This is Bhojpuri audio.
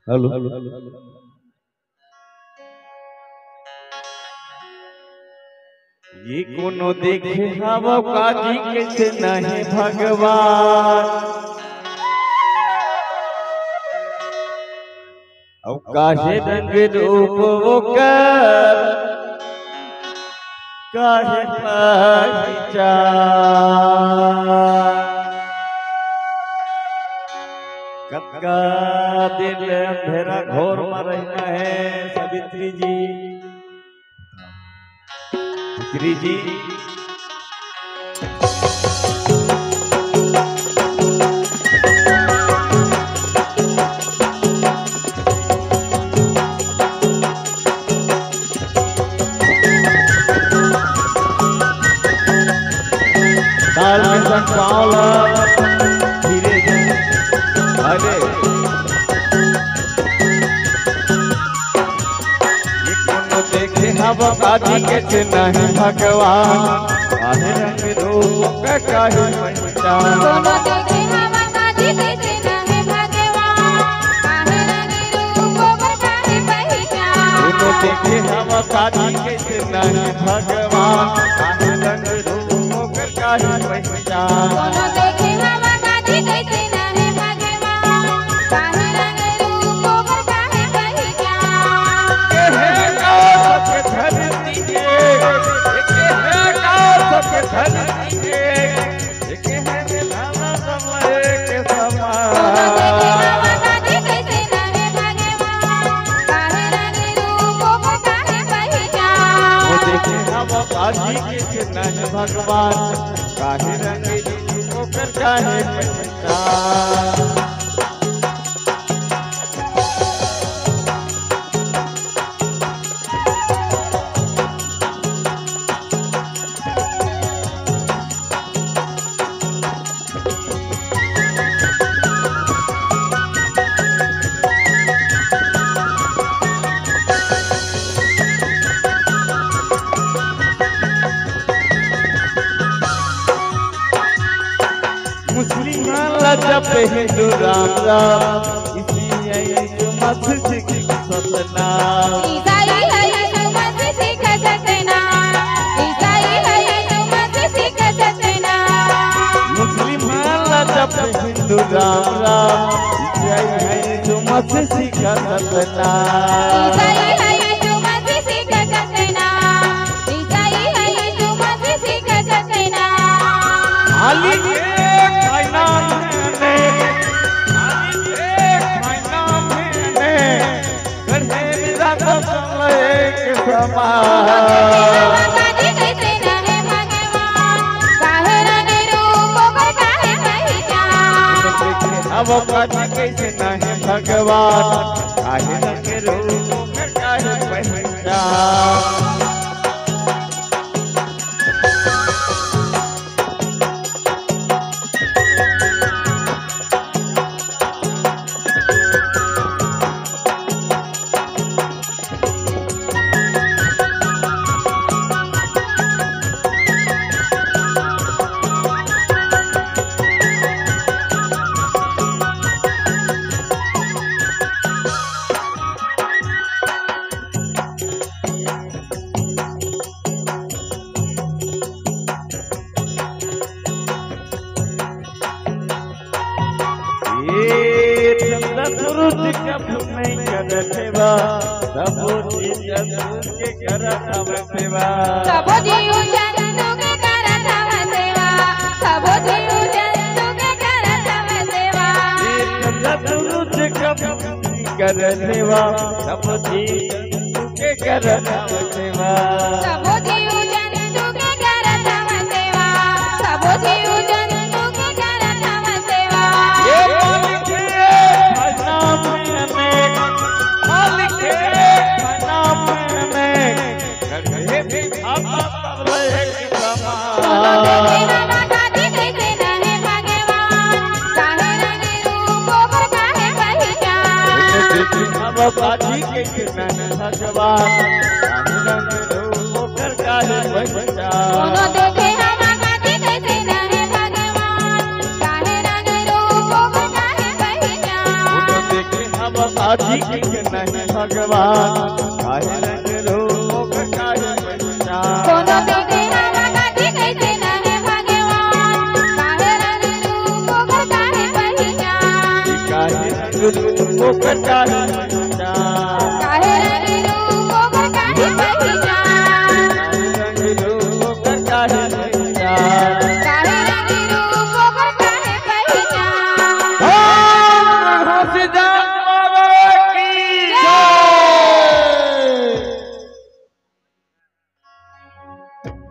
हेलो ये कोनो देखे हवा काजी कैसे नहीं भगवान अब काहे रंग रूप वो कर काहे पहचान कतका दिल अंधेरा घोर में रहना है सावित्री जी ताल में संपावला धीरे धीरे अरे ये कोनो देखे हवा काजी कैसे नहीं भगवान काहे रंग रूप का काहे पहचान कोनो देखे हवा काजी कैसे नहीं भगवान काहे रंग रूप का काहे पहचान कोनो देखे हवा काजी कैसे नहीं भगवान काहे रंग रूप का काहे पहचान कोनो देखे हवा काजी कैसे नहीं भगवान काहे रंग रूप का काहे पहचान है का सबके धरती के है का सबके धरती के एक है निभाना समय के समान हवा काजी कैसे नहीं भगवान काहे रंग रूप का काहे पहचान वो देखे हवा काजी के नहीं भगवान काहे रंग रूप कर काहे पहचान जब हिंदू राम राम इसी यीशु मसीह की सपना ईसाई है यीशु मसीह का सपना ईसाई है यीशु मसीह का सपना मुस्लिम जब हिंदू राम राम ईसाई है यीशु मसीह का सपना ईसाई है यीशु मसीह का सपना ईसाई है यीशु मसीह का सपना हाली के कायना हवा काजी कैसे नहीं भगवान काहे रंग रूप का काहे पहचान हवा काजी कैसे नहीं भगवान काहे रंग रूप का काहे पहचान सेवा सबो जी जंतु के करत हम सेवा सबो जीव जंतु के करत हम सेवा सबो जीव जंतु के करत हम सेवा सतगुरु जी कभी कर सेवा सबो जी जंतु के करत हम सेवा सबो जीव जंतु के करत हम सेवा सबो जीव जंतु के करत हम सेवा ये मालिक नाम में मालिक नाम में गढ़े भी भावा सब एक दोनों देखे समान हवा गाती कैसे रहे भगवान काहे रंगे रूपों पर काहे पहचान बाजी के किरण भगवान रंग रूप कर काहे पहचान दोनों देखे हवा गाती कैसे रहे भगवान काहे रंगे रूपों पर काहे पहचान देखे हम बाजी के किरण भगवान काहे रंग रूप कर काहे पहचान दोनों देखे हवा गाती कैसे रहे भगवान काहे रंगे रूपों पर काहे पहचान काहे रंग रूप कर काहे पहचान